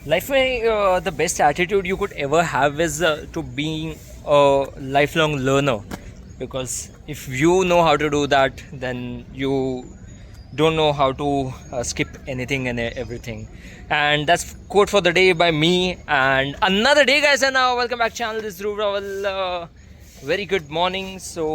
Life में the best attitude you could ever have is to being a lifelong learner, because if you know how to do that, then you don't know how to skip anything and everything. And that's quote for the day by me. And another day, guys, and now welcome back channel. This is Dhruv Raval. Very good morning. So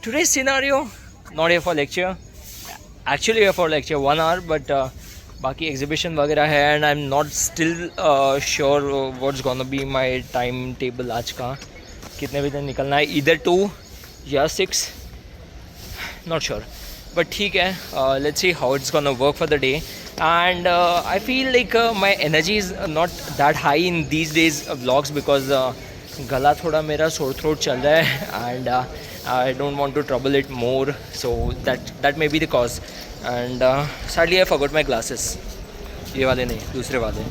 today's scenario, not here for lecture, actually here for lecture 1 hour, but बाकी exhibition वगैरह है and I am not still sure what's gonna be my time table आज का, कितने बजे निकलना है, इधर 2 या 6, नॉट श्योर, बट ठीक है, let's see how it's gonna work for the day. And I feel like my energy is not that high in these days vlogs because गला थोड़ा मेरा सोर थ्रोट चल रहा है and I don't want to trouble it more, so that may be the cause. And sadly I forgot my glasses. ये वाले नहीं, दूसरे वाले.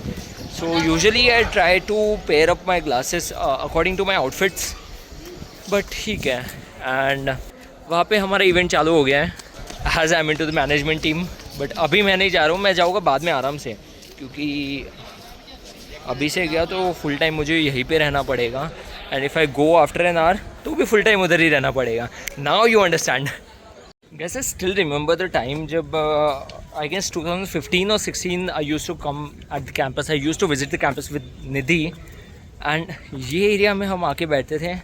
So usually I try to pair up my glasses according to my outfits. But ठीक है. And वहाँ पे हमारा इवेंट चालू हो गया है. As I'm into the management team. But अभी मैं नहीं जा रहा हूँ, मैं जाऊँगा बाद में आराम से, क्योंकि अभी से गया तो फुल टाइम मुझे यहीं पे रहना पड़ेगा. And if I go after an hour तो भी फुल टाइम उधर ही रहना पड़ेगा. Now you understand. Guys, I still remember the time जब I guess 2015 or 16 I used to come at the campus. I used to visit the campus with Nidhi and ये area में हम आके बैठते थे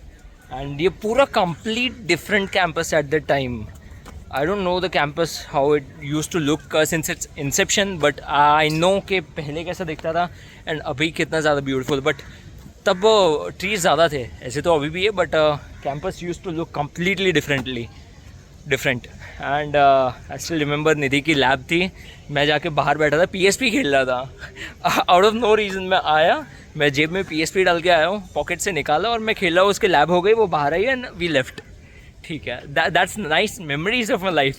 and ये पूरा complete different campus at that time. I don't know the campus how it used to look since its inception, but I know कि पहले कैसा दिखता था and अभी कितना ज़्यादा beautiful. But तब trees ज़्यादा थे, ऐसे तो अभी भी है, but campus used to look completely different. And I still remember Nidhi की लैब थी, मैं जाके बाहर बैठा था, PSP खेल रहा था. आउट ऑफ नो रीज़न मैं आया, मैं जेब में PSP डाल के आया हूँ, पॉकेट से निकाला और मैं खेल रहा हूँ, उसके लैब हो गई, वो बाहर आई एंड वी लेफ्ट. ठीक है, that's nice memories of my life.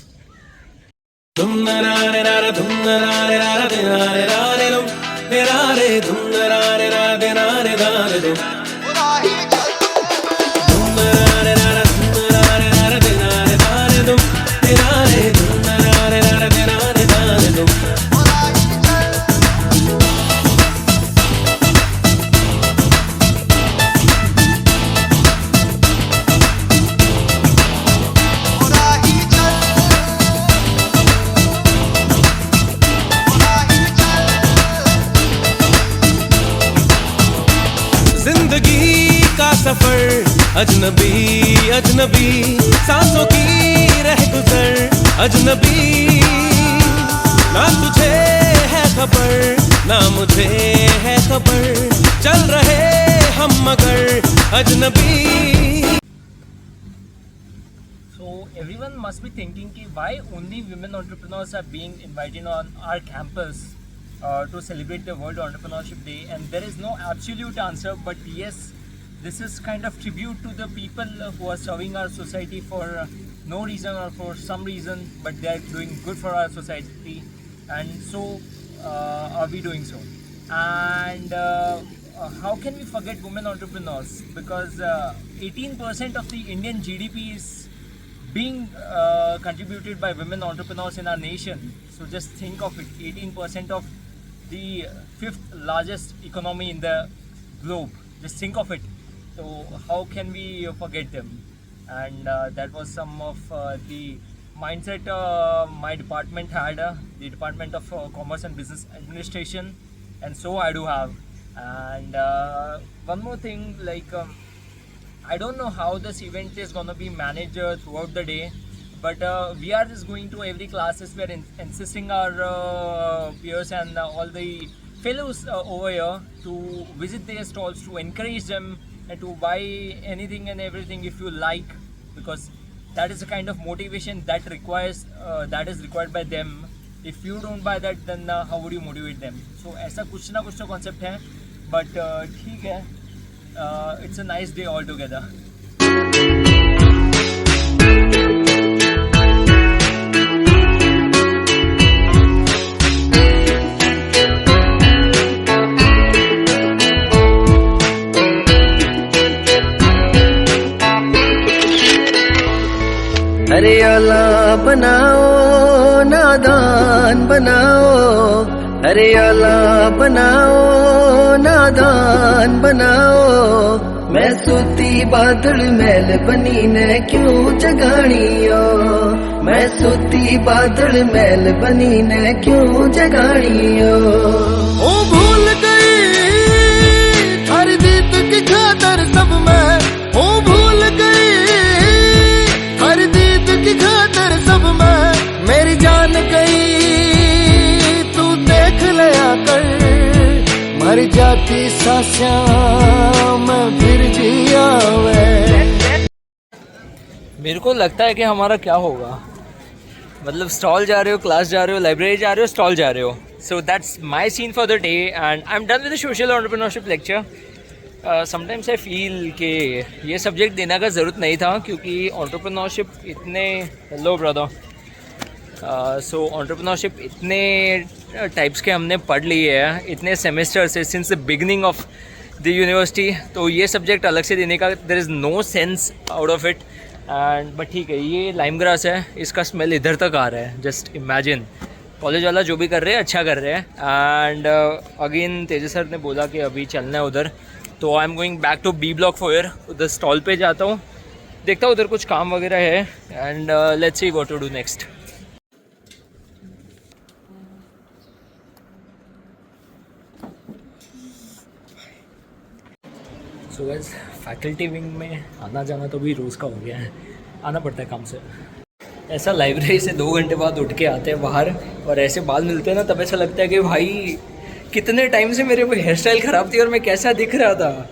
सफर अजनबी अजनबी सांसों की रह गुजर अजनबी, ना तुझे है खबर ना मुझे है खबर, चल रहे हम मगर अजनबी. So everyone must be thinking कि why only women entrepreneurs are being invited on our campus to celebrate the World Entrepreneurship Day, and there is no absolute answer, but yes, this is kind of tribute to the people who are serving our society for no reason or for some reason, but they are doing good for our society, and so are we doing so. And how can we forget women entrepreneurs, because 18% of the Indian GDP is being contributed by women entrepreneurs in our nation. So just think of it, 18% of the 5th largest economy in the globe. Just think of it. So how can we forget them? And that was some of the mindset my department had, the Department of Commerce and Business Administration, and so I do have. And one more thing, like I don't know how this event is gonna be managed throughout the day, but we are just going to every classes. We are insisting our peers and all the fellows over here to visit their stalls, to encourage them and to buy anything and everything if you like, because that is the kind of motivation that is required by them. If you don't buy that, then how would you motivate them? So ऐसा कुछ ना कुछ तो concept है, but ठीक है, it's a nice day altogether. हरियाला बनाओ नादान बनाओ, हरियाला बनाओ समाधान बनाओ। मैं सोती बादल महल बनी ने क्यों जगानियो। मैं सोती बादल महल बनी ने क्यों जगानियो। ओ भूल गई हर जीत की खातर सब मैं। ओ भूल गई हर जीत की खातर सब मैं। मेरी जान गई तू देख लिया कर। मर जाती सांसें मैं फिर जिया वे। मेरे को लगता है कि हमारा क्या होगा, मतलब स्टॉल जा रहे हो, क्लास जा रहे हो, लाइब्रेरी जा रहे हो, स्टॉल जा रहे हो. So that's my scene for the day and I am done with the social entrepreneurship lecture. Sometimes I feel कि ये सब्जेक्ट देने का ज़रूरत नहीं था, क्योंकि एंटरप्रेन्योरशिप इतने, हेलो ब्रदर, सो एंटरप्रेन्योरशिप इतने टाइप्स के हमने पढ़ लिए हैं इतने सेमेस्टर से, since the beginning of the university. तो ये सब्जेक्ट अलग से देने का there is no sense out of it. And but ठीक है, ये लाइम ग्रास है, इसका स्मेल इधर तक आ रहा है. जस्ट इमेजिन, कॉलेज वाला जो भी कर रहे हैं अच्छा कर रहे हैं. एंड अगेन तेजस सर ने बोला कि अभी चलना है उधर, तो I am going back to B block foyer. उधर स्टॉल पे जाता हूँ, देखता हूँ उधर कुछ काम वगैरह है. And let's see what to do next. So guys, faculty wing में आना जाना तो भी रोज़ का हो गया है, आना पड़ता है काम से. ऐसा लाइब्रेरी से 2 घंटे बाद उठ के आते हैं बाहर और ऐसे बाल मिलते हैं ना, तब ऐसा लगता है कि भाई कितने टाइम से मेरे को हेयर स्टाइल ख़राब थी और मैं कैसा दिख रहा था.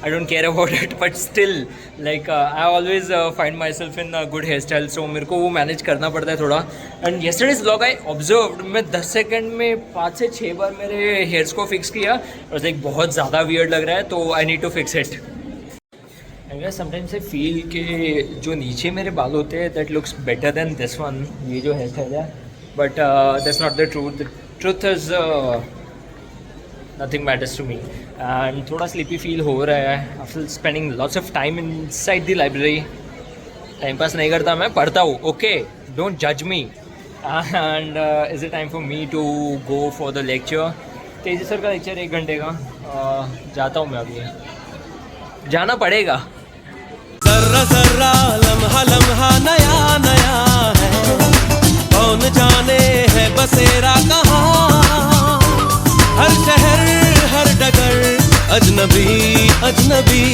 I don't care about it, but still like I always find myself in good hair style. So मेरे को वो मैनेज करना पड़ता है थोड़ा. And yesterday's vlog I observed, मैं 10 सेकंड में 5 से 6 बार मेरे हेयर्स को फिक्स किया और लाइक बहुत ज़्यादा वियर्ड लग रहा है, तो I need to fix it. Sometimes I feel कि जो नीचे मेरे बाल होते हैं that looks better than this one, ये जो हेयर स्टाइल है. But that's not the truth. The truth is nothing matters to me. And थोड़ा स्लीपी फील हो रहा है after spending lots of time inside the library. Time pass नहीं करता, मैं पढ़ता हूँ. ओके, डोंट जज me. And is it time for me to go for the lecture. Teji sir का लेक्चर 1 घंटे का. जाता हूँ मैं अभी, जाना पड़ेगा. जर्रा जर्रा लम्हा लम्हा नया नया है, कौन जाने है बसेरा कहाँ. हर शहर हर डगर अजनबी अजनबी,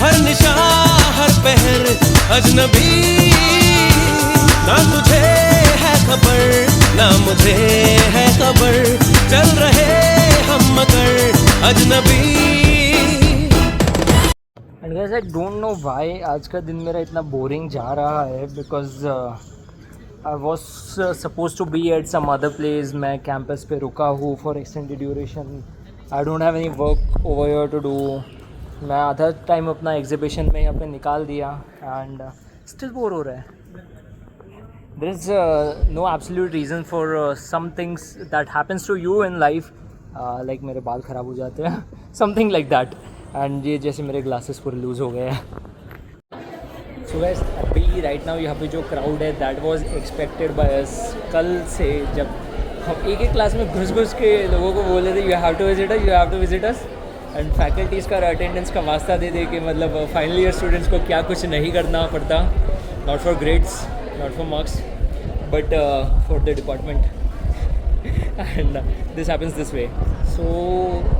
हर निशा हर पहर अजनबी. ना तुझे है खबर ना मुझे है खबर, चल रहे हम मगर अजनबी. And guys, I don't know why आज का दिन मेरा इतना बोरिंग जा रहा है, because I was suppose to be at some other place. मैं कैंपस पे रुका हूँ for extended duration. I don't have any work over here to do. मैं आधा टाइम अपना एग्जीबिशन में यहाँ पे निकाल दिया एंड स्टिल बोर हो रहा है. There is no absolute reason for some things that happens to you in life, like मेरे बाल ख़राब हो जाते हैं, समथिंग लाइक दैट. एंड ये जैसे मेरे ग्लासेस पूरे लूज़ हो गए हैं. सो गाइस, अभी राइट नाउ यहाँ पे जो क्राउड है that was expected by us. कल से जब हम एक एक क्लास में घुस घुस के लोगों को बोल रहे थे you have to visit us, you have to visit us. And faculties का अटेंडेंस का वास्ता दे दे के, मतलब फाइनल ईयर स्टूडेंट्स को क्या कुछ नहीं करना पड़ता. Not for grades, not for marks, but for the department. And this happens this way. So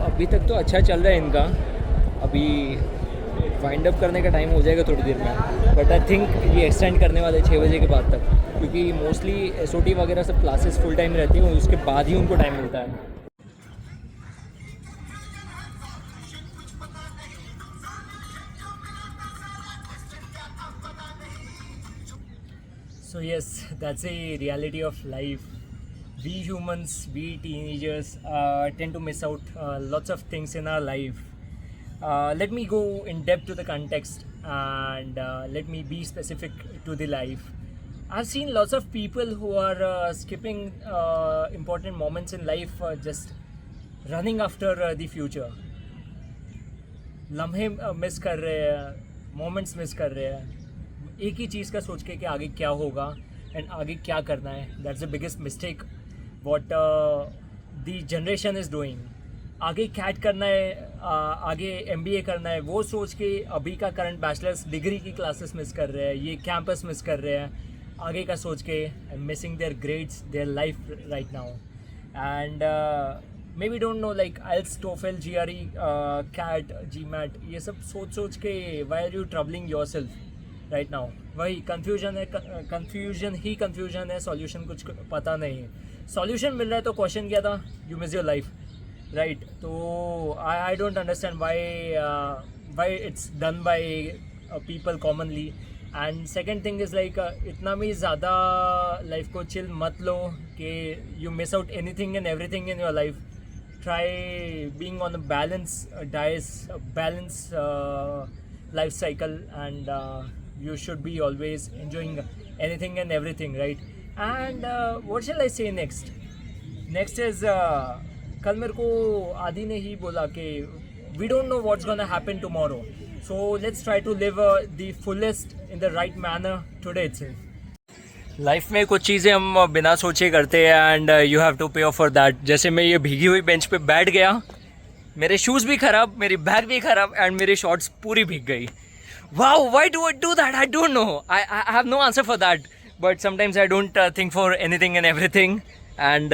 अभी तक तो अच्छा चल रहा है इनका. अभी वाइंड अप करने का टाइम हो जाएगा थोड़ी देर में, बट आई थिंक ये एक्सटेंड करने वाले 6 बजे के बाद तक, क्योंकि मोस्टली SOT वगैरह सब क्लासेस फुल टाइम रहती हैं, उसके बाद ही उनको टाइम मिलता है. So yes, that's a reality of life. We humans, we teenagers tend to miss out lots of things in our life. Let me go in depth to the context and let me be specific to the life. I've seen lots of people who are skipping important moments in life, just running after the future. लम्हे miss कर रहे हैं, moments miss कर रहे हैं, एक ही चीज़ का सोच के कि आगे क्या होगा एंड आगे क्या करना है. That's the biggest mistake what the generation is doing. आगे कैट करना है, आगे MBA करना है, वो सोच के अभी का करंट बैचलर्स डिग्री की क्लासेस मिस कर रहे हैं, ये कैंपस मिस कर रहे हैं, आगे का सोच के missing their grades, their life right now. And maybe don't know like IELTS, TOEFL, GRE, CAT, GMAT, ये सब सोच के why are you troubling yourself right now? वही confusion है, confusion है, solution कुछ पता नहीं है. Solution मिल रहा है तो question क्या था? You miss your life, right? तो I don't understand why it's done by people commonly. And second thing is like इतना भी ज़्यादा life को chill मत लो कि you miss out anything and everything in your life. Try being on a balanced balanced life cycle, and you should be always enjoying anything and everything, right? And what shall I say next? Next is कल मेरे को आदि ने ही बोला कि we don't know what's gonna happen tomorrow, so let's try to live the fullest in the right manner today itself. Life में कुछ चीज़ें हम बिना सोचे करते हैं एंड यू हैव टू पे ऑफ फॉर दैट. जैसे मैं ये भीगी हुई बेंच पे बैठ गया, मेरे शूज़ भी ख़राब, मेरी बैग भी ख़राब एंड मेरी शॉर्ट्स पूरी भीग गई. Wow, why do I do that? I don't know. I have no answer for that, but sometimes I don't think for anything and everything, and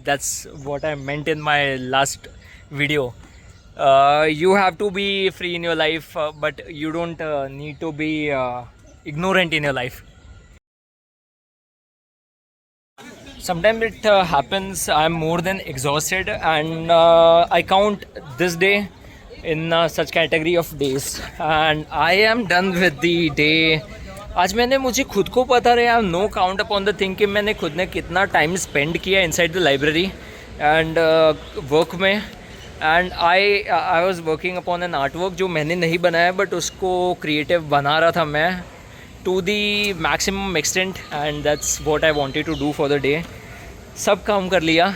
that's what I meant in my last video. You have to be free in your life, but you don't need to be ignorant in your life. Sometimes it happens I'm more than exhausted, and I count this day in such category of days, and I am done with the day. आज मैंने, मुझे खुद को पता रहे, I know count upon the thing कि मैंने खुद ने कितना टाइम स्पेंड किया inside the library and work में. And I was working upon an art work जो मैंने नहीं बनाया, बट उसको क्रिएटिव बना रहा था मैं to the maximum extent, and that's what I wanted to do for the day. सब काम कर लिया,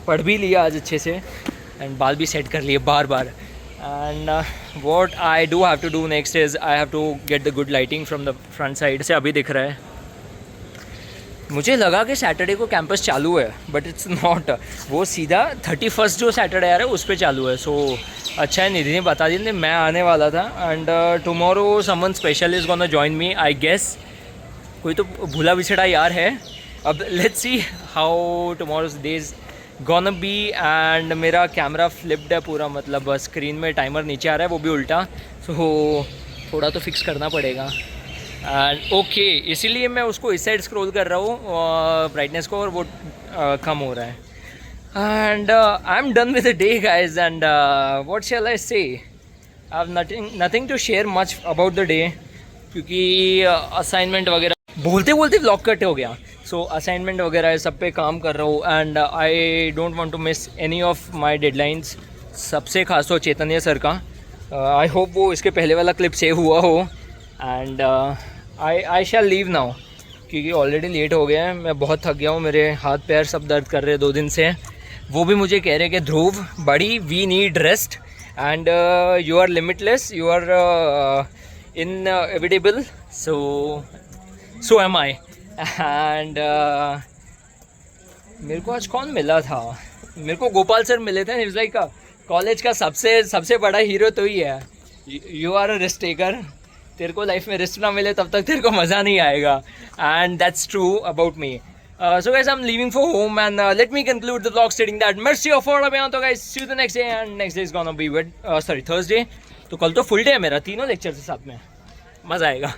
पढ़ भी लिया आज अच्छे से, एंड बाल भी सेट कर लिए बार. And what I do have to do next is I have to get the good lighting from the front side. से अभी दिख रहा है. मुझे लगा कि सैटरडे को कैंपस चालू है, बट इट्स नॉट. वो सीधा 31st जो सैटरडे आ रहा है उस पर चालू है. सो अच्छा है, निधि ने बता दी, मैं आने वाला था. And tomorrow someone special is gonna join me, I guess. कोई तो भूला बिछड़ा यार है. अब let's see how tomorrow's days gonna be. And मेरा कैमरा फ्लिप्ड है पूरा, मतलब स्क्रीन में टाइमर नीचे आ रहा है, वो भी उल्टा. सो थोड़ा तो फिक्स करना पड़ेगा. एंड ओके, इसीलिए मैं उसको इस साइड स्क्रॉल कर रहा हूँ ब्राइटनेस को, और वो कम हो रहा है. And I am done with the day guys, and what shall I say, I have nothing to share much about the day, क्योंकि असाइनमेंट वगैरह बोलते व्लॉग कट हो गया. सो असाइनमेंट वगैरह सब पे काम कर रहा हूँ, and I don't want to miss any of my deadlines. सबसे खास तो चैतन्य सर का, आई होप वो इसके पहले वाला क्लिप सेव हुआ हो. And I shall leave now, क्योंकि ऑलरेडी लेट हो गया है. मैं बहुत थक गया हूँ, मेरे हाथ पैर सब दर्द कर रहे हैं 2 दिन से. वो भी मुझे कह रहे हैं कि ध्रुव बड़ी, we need rest, and you are limitless, you are inevitable, so am I. एंड मेरे को आज कौन मिला था? मेरे को गोपाल सर मिले थे. इट्स लाइक कॉलेज का सबसे बड़ा हीरो तो ही है. You are a risk taker. तेरे को लाइफ में रिस्क ना मिले तब तक तेरे को मज़ा नहीं आएगा, and that's true about me. So guys, I'm leaving for home, and let me conclude the vlog stating that merci for being. So guys, see you the next day, and next day is gonna be Thursday. तो कल तो full day है मेरा, 3 lecture से साथ में, मज़ा आएगा.